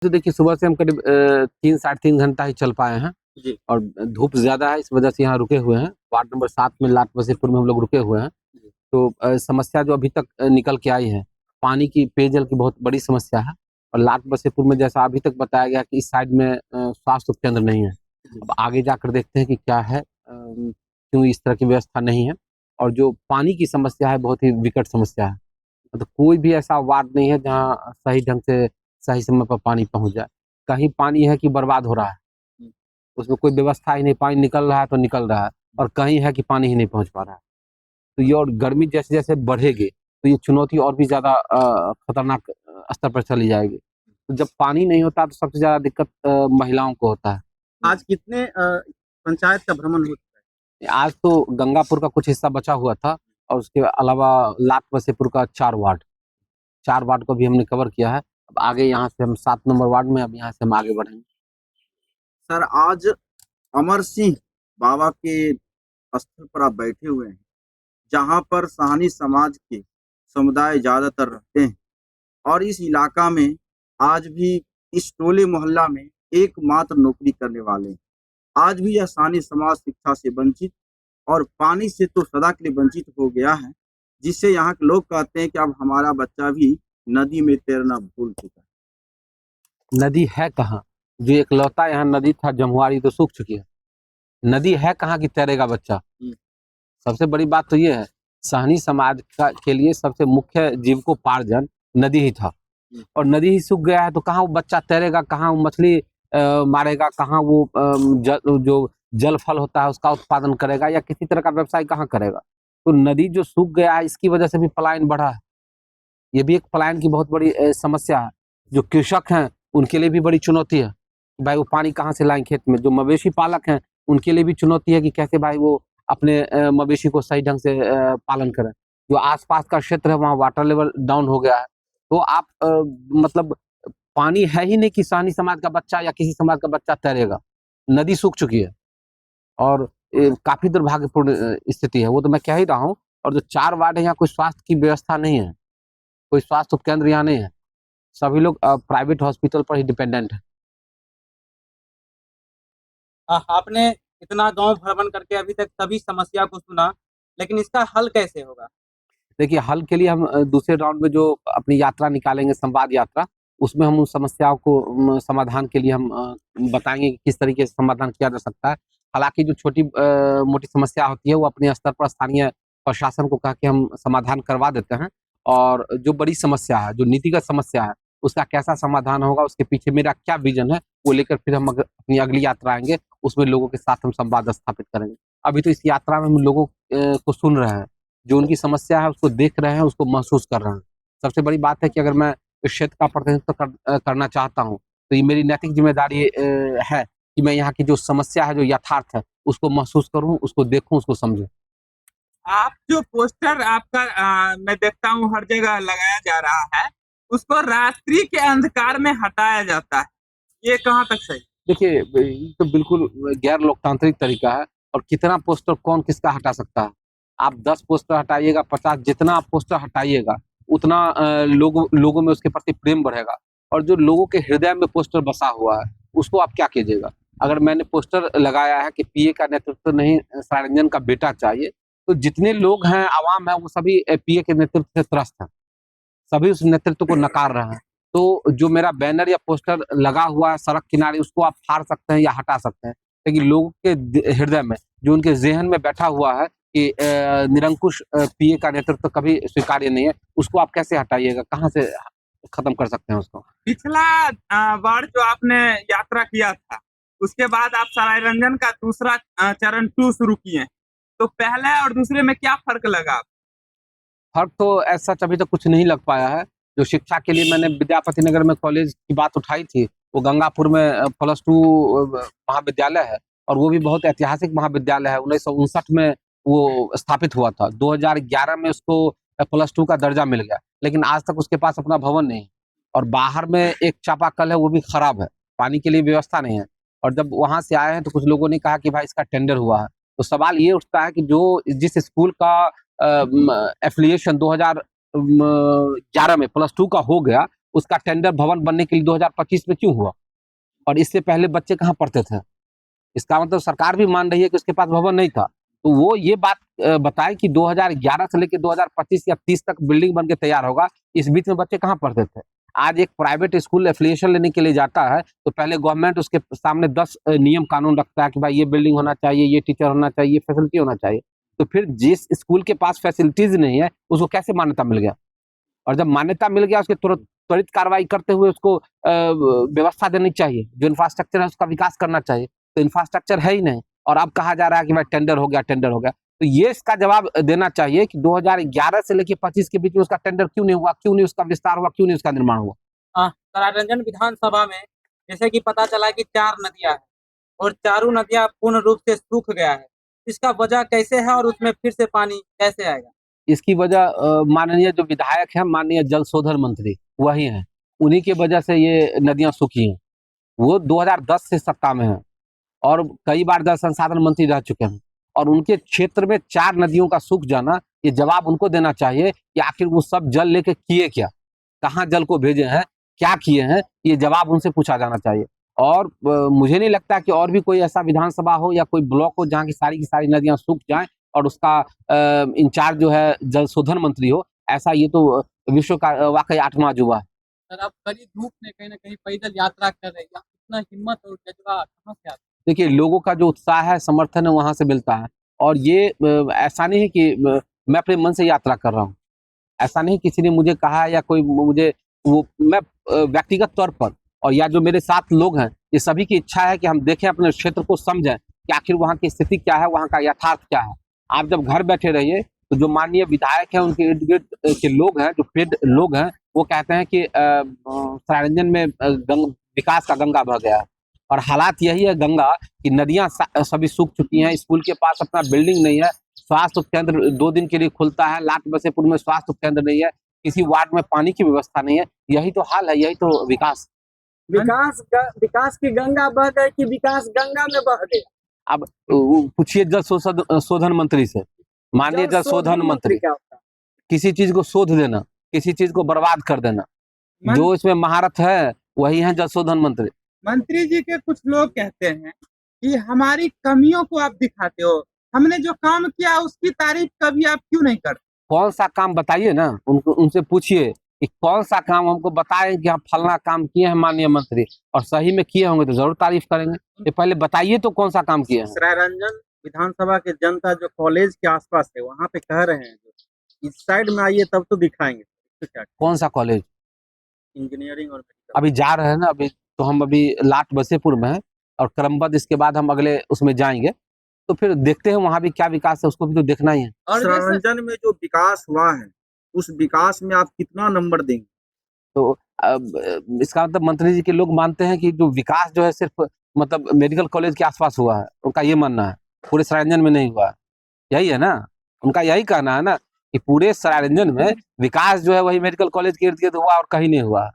तो देखिए सुबह से हम करीब 3 साढ़े 3 घंटा ही चल पाए हैं जी। और धूप ज़्यादा है, इस वजह से यहाँ रुके हुए हैं। वार्ड नंबर 7 में लाट वसीपुर में हम लोग रुके हुए हैं। जी। तो समस्या जो अभी तक निकल के आई है, पानी की, पेयजल की बहुत बड़ी समस्या है और लाट वसीपुर में जैसा अभी तक बताया गया कि इस साइड में स्वास्थ्य उपकेंद्र नहीं है। जी। अब आगे जाकर देखते हैं कि क्या है, क्यों इस तरह की व्यवस्था नहीं है और जो पानी की समस्या है बहुत ही विकट समस्या है। मतलब कोई भी ऐसा वार्ड नहीं है जहाँ सही ढंग से सही समय पर पानी पहुँच जाए। कहीं पानी है कि बर्बाद हो रहा है, हुँ। उसमें कोई व्यवस्था ही नहीं, पानी निकल रहा है तो निकल रहा है और कहीं है कि पानी ही नहीं पहुँच पा रहा है। तो ये और गर्मी जैसे-जैसे बढ़ेगी, तो ये चुनौती और भी ज़्यादा खतरनाक स्तर पर चली जाएगी। तो जब पानी नहीं होता तो सबसे ज़्यादा दिक्कत महिलाओं को होता है। आज कितने पंचायत का भ्रमण हो चुका है? आज तो गंगापुर का कुछ हिस्सा बचा हुआ था और उसके अलावा लाट वसीपुर का 4 वार्ड को भी हमने कवर किया है। अब आगे यहाँ से हम 7 नंबर वार्ड में, अब यहाँ से हम आगे बढ़ेंगे। सर, आज अमर सिंह बाबा के स्थल पर आप बैठे हुए हैं, जहाँ पर साहनी समाज के समुदाय ज़्यादातर रहते हैं और इस इलाका में आज भी इस टोले मोहल्ला में एकमात्र नौकरी करने वाले हैं। आज भी यह साहनी समाज शिक्षा से वंचित और पानी से तो सदा के लिए वंचित हो गया है, जिससे यहाँ के लोग कहते हैं कि अब हमारा बच्चा भी नदी में तैरना भूल चुका है। नदी है कहाँ? जो इकलौता यहाँ नदी था जमुआरी, तो सूख चुकी है। नदी है कहाँ कि तैरेगा बच्चा? हुँ। सबसे बड़ी बात तो ये है, साहनी समाज का के लिए सबसे मुख्य जीविकोपार्जन नदी ही था हुँ। और नदी ही सूख गया है तो कहाँ वो बच्चा तैरेगा, कहाँ वो मछली मारेगा, कहाँ वो जो जल फल होता है उसका उत्पादन करेगा या किसी तरह का व्यवसाय कहाँ करेगा? तो नदी जो सूख गया है इसकी वजह से भी पलायन बढ़ा है। ये भी एक पलायन की बहुत बड़ी समस्या है। जो कृषक हैं उनके लिए भी बड़ी चुनौती है, भाई वो पानी कहाँ से लाएँ खेत में। जो मवेशी पालक हैं उनके लिए भी चुनौती है कि कैसे भाई वो अपने मवेशी को सही ढंग से पालन करें। जो आस-पास का क्षेत्र है वहाँ वाटर लेवल डाउन हो गया है। तो आप मतलब पानी है ही नहीं कि साहनी समाज का बच्चा या किसी समाज का बच्चा तैरेगा। नदी सूख चुकी है और काफ़ी दुर्भाग्यपूर्ण स्थिति है। वो तो मैं कह ही रहा हूँ। और जो 4 वार्ड है यहाँ कोई स्वास्थ्य की व्यवस्था नहीं है, कोई स्वास्थ्य उपकेंद्र यहाँ नहीं है। सभी लोग प्राइवेट हॉस्पिटल पर ही डिपेंडेंट हैं। आपने इतना गाँव भ्रमण करके अभी तक सभी समस्या को सुना, लेकिन इसका हल कैसे होगा? देखिए हल के लिए हम दूसरे राउंड में जो अपनी यात्रा निकालेंगे, संवाद यात्रा, उसमें हम उन समस्याओं को समाधान के लिए हम बताएँगे कि किस तरीके से समाधान किया जा सकता है। हालाँकि जो छोटी मोटी समस्या होती है वो अपने स्तर पर स्थानीय प्रशासन को कह के हम समाधान करवा देते हैं और जो बड़ी समस्या है, जो नीतिगत समस्या है, उसका कैसा समाधान होगा, उसके पीछे मेरा क्या विज़न है, वो लेकर फिर हम अपनी अगली यात्रा आएँगे, उसमें लोगों के साथ हम संवाद स्थापित करेंगे। अभी तो इस यात्रा में हम लोगों को सुन रहे हैं। जो उनकी समस्या है उसको देख रहे हैं, उसको महसूस कर रहे हैं। सबसे बड़ी बात है कि अगर मैं इस क्षेत्र का प्रतिनिधित्व करना चाहता हूँ, तो ये मेरी नैतिक ज़िम्मेदारी है कि मैं यहाँ की जो समस्या है, जो यथार्थ है, उसको महसूस करूँ, उसको देखूँ, उसको समझूँ। आप जो पोस्टर आपका मैं देखता हूँ हर जगह लगाया जा रहा है, उसको रात्रि के अंधकार में हटाया जाता है। ये कहाँ तक सही? देखिए, ये तो बिल्कुल गैर लोकतांत्रिक तरीका है और कितना पोस्टर कौन किसका हटा सकता है। आप 10 पोस्टर हटाइएगा, 50, जितना आप पोस्टर हटाइएगा, उतना लोगों में उसके प्रति प्रेम बढ़ेगा और जो लोगों के हृदय में पोस्टर बसा हुआ है, उसको आप क्या कीजिएगा? अगर मैंने पोस्टर लगाया है कि पीए का नेतृत्व नहीं, सारंजन का बेटा चाहिए, तो जितने लोग हैं, आवाम है, वो सभी पीए के नेतृत्व से त्रस्त हैं। सभी उस नेतृत्व को नकार रहे हैं। तो जो मेरा बैनर या पोस्टर लगा हुआ है सड़क किनारे, उसको आप फाड़ सकते हैं या हटा सकते हैं। लेकिन लोगों के हृदय में, जो उनके ज़हन में बैठा हुआ है कि निरंकुश पीए का नेतृत्व कभी स्वीकार्य नहीं है, उसको आप कैसे हटाइएगा? कहाँ से खत्म कर सकते हैं उसको? पिछला बार जो आपने यात्रा किया था, उसके बाद आप सरायरंजन का दूसरा चरण 2 शुरू किए। तो पहले और दूसरे में क्या फ़र्क लगा? फर्क तो ऐसा अभी तक कुछ नहीं लग पाया है। जो शिक्षा के लिए मैंने विद्यापति नगर में कॉलेज की बात उठाई थी, वो गंगापुर में +2 महाविद्यालय है और वो भी बहुत ऐतिहासिक महाविद्यालय है। 1959 में वो स्थापित हुआ था। 2011 में उसको +2 का दर्जा मिल गया, लेकिन आज तक उसके पास अपना भवन नहीं है और बाहर में एक चापाकल है, वो भी खराब है। पानी के लिए व्यवस्था नहीं है और जब वहाँ से आए हैं तो कुछ लोगों ने कहा कि भाई इसका टेंडर हुआ है। तो सवाल ये उठता है कि जो जिस स्कूल का एफिलिएशन 2011 में +2 का हो गया, उसका टेंडर भवन बनने के लिए 2025 में क्यों हुआ? और इससे पहले बच्चे कहाँ पढ़ते थे? इसका मतलब सरकार भी मान रही है कि उसके पास भवन नहीं था। तो वो ये बात बताए कि 2011 से लेके 2025 या 30 तक बिल्डिंग बन के तैयार होगा। इस बीच में बच्चे कहाँ पढ़ते थे? आज एक प्राइवेट स्कूल एफिलिएशन लेने के लिए जाता है, तो पहले गवर्नमेंट उसके सामने 10 नियम कानून रखता है कि भाई ये बिल्डिंग होना चाहिए, ये टीचर होना चाहिए, ये फैसिलिटी होना चाहिए। तो फिर जिस स्कूल के पास फैसिलिटीज नहीं है, उसको कैसे मान्यता मिल गया? और जब मान्यता मिल गया, उसके तुरंत त्वरित कार्रवाई करते हुए उसको व्यवस्था देनी चाहिए, जो इंफ्रास्ट्रक्चर है उसका विकास करना चाहिए। तो इंफ्रास्ट्रक्चर है ही नहीं, और अब कहा जा रहा है कि भाई टेंडर हो गया, टेंडर हो गया। तो ये इसका जवाब देना चाहिए कि 2011 से लेके 25 के बीच में उसका टेंडर क्यों नहीं हुआ, क्यों नहीं उसका विस्तार हुआ, क्यों नहीं उसका निर्माण हुआ? सरायरंजन विधानसभा में जैसे कि पता चला कि 4 नदियां हैं और चारों नदियां पूर्ण रूप से सूख गया है। इसका वजह कैसे है और उसमें फिर से पानी कैसे आएगा? इसकी वजह माननीय जो विधायक है, माननीय जल शोधन मंत्री वही हैं, उन्हीं की वजह से ये नदियां सूखी हैं। वो 2010 से सत्ता में हैं और कई बार जल संसाधन मंत्री रह चुके हैं, और उनके क्षेत्र में 4 नदियों का सूख जाना, ये जवाब उनको देना चाहिए कि आखिर वो सब जल लेके किए क्या, कहाँ जल को भेजे हैं, क्या किए हैं, ये जवाब उनसे पूछा जाना चाहिए। और मुझे नहीं लगता कि और भी कोई ऐसा विधानसभा हो या कोई ब्लॉक हो जहाँ की सारी नदियां सूख जाएं और उसका इंचार्ज जो है जल शोधन मंत्री हो। ऐसा ये तो विश्व का वाकई 8वां अजूबा है। सर, आप कड़ी धूप में कहीं ना कहीं पैदल यात्रा कर रहे हैं, इतना हिम्मत और जज्बा कहाँ से आता है? देखिए, लोगों का जो उत्साह है, समर्थन है, वहां से मिलता है। और ये ऐसा नहीं है कि मैं अपने मन से यात्रा कर रहा हूँ, ऐसा नहीं किसी ने मुझे कहा या कोई मुझे वो, मैं व्यक्तिगत तौर पर और या जो मेरे साथ लोग हैं, ये सभी की इच्छा है कि हम देखें, अपने क्षेत्र को समझें कि आखिर वहाँ की स्थिति क्या है, वहाँ का यथार्थ क्या है। आप जब घर बैठे रहिए, तो जो माननीय विधायक हैं, उनके इर्द गिर्द के लोग हैं, जो पेड लोग हैं, वो कहते हैं कि सरायरंजन में विकास का गंगा बह गया है। और हालात यही है गंगा की, नदियां सभी सूख चुकी हैं, स्कूल के पास अपना बिल्डिंग नहीं है, स्वास्थ्य उपकेंद्र 2 दिन के लिए खुलता है, लाट बसेपुर में स्वास्थ्य उपकेंद्र नहीं है, किसी वार्ड में पानी की व्यवस्था नहीं है। यही तो हाल है, यही तो विकास। विकास की गंगा बह गई कि विकास गंगा में बह गया? अब पूछिए जल शोधन मंत्री से, माननीय जल शोधन मंत्री, क्या होता है? किसी चीज को शोध देना, किसी चीज को बर्बाद कर देना, जो इसमें महारत है वही है जल शोधन मंत्री। मंत्री जी के कुछ लोग कहते हैं कि हमारी कमियों को आप दिखाते हो, हमने जो काम किया उसकी तारीफ कभी आप क्यों नहीं करते? कौन सा काम बताइए ना, उनसे पूछिए कि कौन सा काम हमको बताएं कि हम फलना काम किए हैं माननीय मंत्री, और सही में किए होंगे तो जरूर तारीफ करेंगे। ये पहले बताइए तो कौन सा काम किए हैं। सरायरंजन विधानसभा के जनता जो कॉलेज के आसपास है वहाँ पे कह रहे हैं, जो इस साइड में आइए तब तो दिखाएंगे। तो क्या कौन सा कॉलेज? इंजीनियरिंग और मेडिकल। अभी जा रहे हैं ना, अभी तो हम अभी लाट बसेपुर में हैं, और क्रमबद्ध इसके बाद हम अगले उसमें जाएंगे, तो फिर देखते हैं वहां भी क्या विकास है, उसको भी तो देखना ही है। और सरायरंजन में जो विकास हुआ है, उस विकास में आप कितना नंबर देंगे? तो इसका मतलब मंत्री जी के लोग मानते हैं कि जो विकास जो है सिर्फ मतलब मेडिकल कॉलेज के आसपास हुआ है, उनका ये मानना है, पूरे सरायरंजन में नहीं हुआ है। यही है ना, उनका यही कहना है ना कि पूरे सरायरंजन में विकास जो है वही मेडिकल कॉलेज के इर्द गिर्द हुआ और कहीं नहीं हुआ।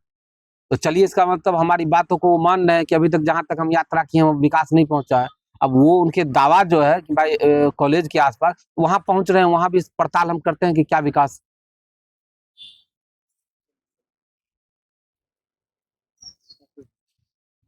तो चलिए, इसका मतलब हमारी बातों को वो मान रहे हैं कि अभी तक जहां तक हम यात्रा किए हैं विकास नहीं पहुंचा है। अब वो उनके दावा जो है कि भाई कॉलेज के आसपास, वहां पहुंच रहे हैं, वहां भी पड़ताल हम करते हैं कि क्या विकास